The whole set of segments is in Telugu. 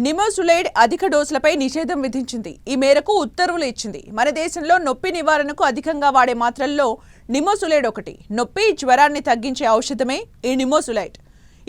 నిమోసులైడ్ అధిక డోసులపై నిషేధం విధించింది. ఈ మేరకు ఉత్తర్వులు ఇచ్చింది. మన దేశంలో నొప్పి నివారణకు అధికంగా వాడే మాత్రల్లో నిమోసులైడ్ ఒకటి. నొప్పి, జ్వరాన్ని తగ్గించే ఔషధమే ఈ నిమోసులైడ్.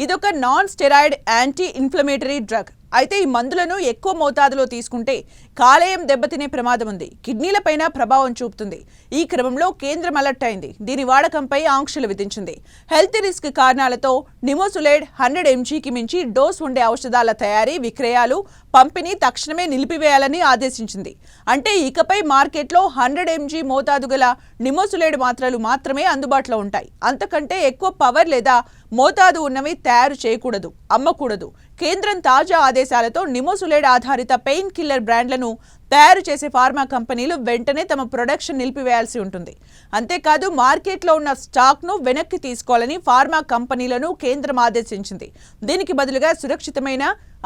ఇదొక non steroid anti inflammatory drug. అయితే ఈ మందులను ఎక్కువ మోతాదులో తీసుకుంటే కాలేయం దెబ్బతినే ప్రమాదం ఉంది. కిడ్నీలపైన ప్రభావం చూపుతుంది. ఈ క్రమంలో కేంద్రం అలర్ట్ అయింది. దీని వాడకంపై ఆంక్షలు విధించింది. హెల్త్ రిస్క్ కారణాలతో నిమోసులైడ్ 100 mgకి మించి డోస్ ఉండే ఔషధాల తయారీ, విక్రయాలు, పంపిణీ తక్షణమే నిలిపివేయాలని ఆదేశించింది. అంటే ఇకపై మార్కెట్లో 100 mg మోతాదు గల నిమోసులైడ్ మాత్రలు మాత్రమే అందుబాటులో ఉంటాయి. అంతకంటే ఎక్కువ పవర్ లేదా మోతాదు ఉన్నవి తయారు చేయకూడదు, అమ్మకూడదు. కేంద్రం తాజా ఆదేశాలతో నిమోసులైడ్ ఆధారిత పెయిన్ కిల్లర్ బ్రాండ్లను తయారు చేసే ఫార్మా కంపెనీలు వెంటనే తమ ప్రొడక్షన్ నిలిపివేయాల్సి ఉంటుంది. అంతేకాదు మార్కెట్లో ఉన్న స్టాక్ను వెనక్కి తీసుకోవాలని ఫార్మా కంపెనీలను కేంద్రం ఆదేశించింది. దీనికి బదులుగా సురక్షితమైన,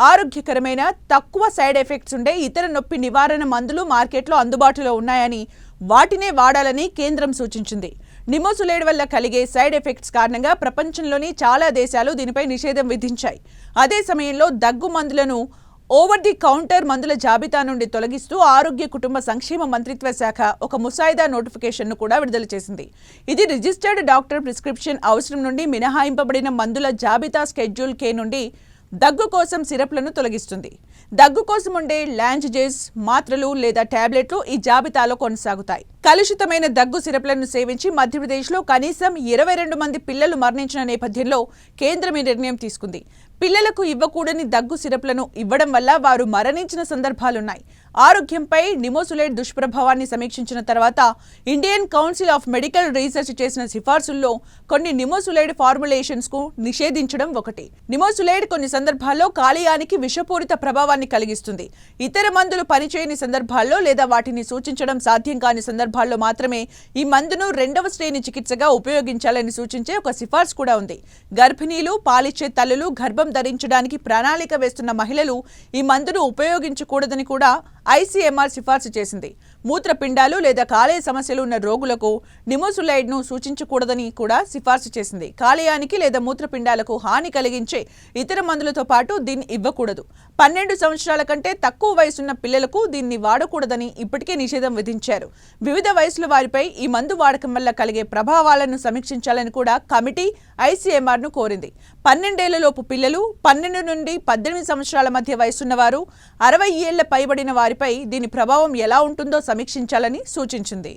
ఆరోగ్యకరమైన, తక్కువ సైడ్ ఎఫెక్ట్స్ ఉండే ఇతర నొప్పి నివారణ మందులు మార్కెట్లో అందుబాటులో ఉన్నాయని, వాటినే వాడాలని కేంద్రం సూచించింది. నిమోసులైడ్ వల్ల కలిగే సైడ్ ఎఫెక్ట్స్ కారణంగా ప్రపంచంలోని చాలా దేశాలు దీనిపై నిషేధం విధించాయి. అదే సమయంలో దగ్గు మందులను ఓవర్ ది కౌంటర్ మందుల జాబితా నుండి తొలగిస్తూ ఆరోగ్య కుటుంబ సంక్షేమ మంత్రిత్వ శాఖ ఒక ముసాయిదా నోటిఫికేషన్ను కూడా విడుదల చేసింది. ఇది రిజిస్టర్డ్ డాక్టర్ ప్రిస్క్రిప్షన్ అవసరం నుండి మినహాయింపబడిన మందుల జాబితా స్కెడ్యూల్ K నుండి దగ్గు కోసం సిరప్లను తొలగిస్తుంది. దగ్గు కోసం ఉండే లాంజేజ్ మాత్రలు లేదా టాబ్లెట్లు ఈ జాబితాలో కొనసాగుతాయి. కలుషితమైన దగ్గు సిరప్లను సేవించి మధ్యప్రదేశ్లో కనీసం 22 మంది పిల్లలు మరణించిన నేపథ్యంలో కేంద్రం ఈ నిర్ణయం తీసుకుంది. పిల్లలకు ఇవ్వకూడని దగ్గు సిరప్లను ఇవ్వడం వల్ల వారు మరణించిన సందర్భాలున్నాయి. ఆరోగ్యంపై నిమోసులైడ్ దుష్ప్రభావాన్ని సమీక్షించిన తర్వాత Indian council of medical research చేసిన సిఫార్సుల్లో కొన్ని నిమోసులైడ్ ఫార్ములేషన్స్ కు నిషేధించడం ఒకటి. నిమోసులైడ్ కొన్ని సందర్భాల్లో కాలేయానికి విషపూరిత ప్రభావాన్ని కలిగిస్తుంది. ఇతర మందులు పనిచేయని సందర్భాల్లో లేదా వాటిని సూచించడం సాధ్యం కాని సందర్భాల్లో మాత్రమే ఈ మందును 2వ శ్రేణి చికిత్సగా ఉపయోగించాలని సూచించే ఒక సిఫార్సు కూడా ఉంది. గర్భిణీలు, పాలిచ్చే తల్లులు, గర్భం ధరించడానికి ప్రణాళిక వేస్తున్న మహిళలు ఈ మందును ఉపయోగించకూడదని కూడా ICMR సిఫార్సు చేసింది. మూత్రపిండాలు లేదా కాలేయ సమస్యలు ఉన్న రోగులకు నిమోసులైడ్ను సూచించకూడదని కూడా సిఫార్సు చేసింది. కాలేయానికి లేదా మూత్రపిండాలకు హాని కలిగించే ఇతర మందులతో పాటు దీన్ని ఇవ్వకూడదు. 12 సంవత్సరాల కంటే తక్కువ వయసున్న పిల్లలకు దీన్ని వాడకూడదని ఇప్పటికే నిషేధం విధించారు. వివిధ వయసుల వారిపై ఈ మందు వాడకం వల్ల కలిగే ప్రభావాలను సమీక్షించాలని కూడా కమిటీ ICMRను కోరింది. 12 ఏళ్లలోపు పిల్లలు, 12 నుండి 18 సంవత్సరాల మధ్య వయసున్న వారు, 60 ఏళ్ల పైబడిన వారిపై దీని ప్రభావం ఎలా ఉంటుందో సమీక్షించాలని సూచించింది.